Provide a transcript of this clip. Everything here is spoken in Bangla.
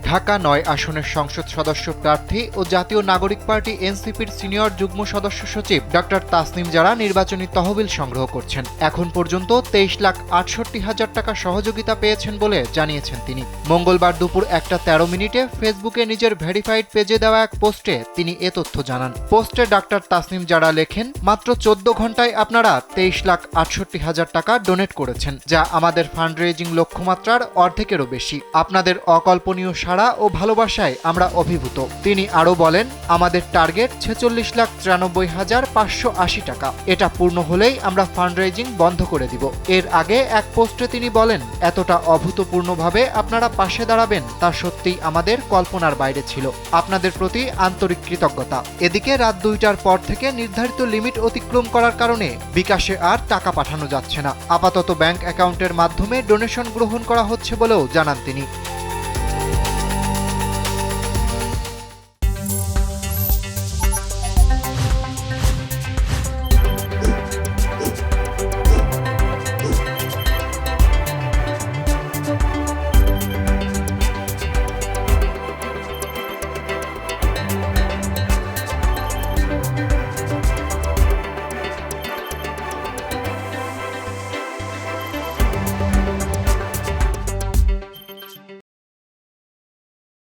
ঢাকা ৯ আসনের সংসদ সদস্য প্রার্থী ও জাতীয় নাগরিক পার্টি এনসিপির সিনিয়র যুগ্ম সদস্য সচিব ডক্টর তাসনিম জারা নির্বাচনী তহবিল সংগ্রহ করছেন। এখন পর্যন্ত 23,68,000 টাকা সহযোগিতা পেয়েছেন বলে জানিয়েছেন তিনি। মঙ্গলবার দুপুর 1:13 ফেসবুকে নিজের ভেরিফাইড পেজে দেওয়া এক পোস্টে তিনি এ তথ্য জানান। পোস্টে ডক্টর তাসনিম জারা লেখেন, মাত্র 14 ঘন্টায় আপনারা 23,68,000 টাকা ডোনেট করেছেন, যা আমাদের ফান্ড রেজিং লক্ষ্যমাত্রার অর্ধেকেরও বেশি। আপনাদের অকল্পনীয় সাড়া ও ভালোবাসায় আমরা অভিভূত। তিনি আরও বলেন, আমাদের টার্গেট 46,93,580 টাকা। এটা পূর্ণ হলেই আমরা ফান্ড রেজিং বন্ধ করে দিব। এর আগে এক পোস্টে তিনি বলেন, এতটা অভূতপূর্ণভাবে আপনারা পাশে দাঁড়াবেন তা সত্যিই আমাদের কল্পনার বাইরে ছিল। আপনাদের প্রতি আন্তরিক কৃতজ্ঞতা। এদিকে রাত 2টার পর থেকে নির্ধারিত লিমিট অতিক্রম করার কারণে বিকাশে আর টাকা পাঠানো যাচ্ছে না। আপাতত ব্যাংক অ্যাকাউন্টের মাধ্যমে ডোনেশন গ্রহণ করা হচ্ছে বলেও জানান তিনি।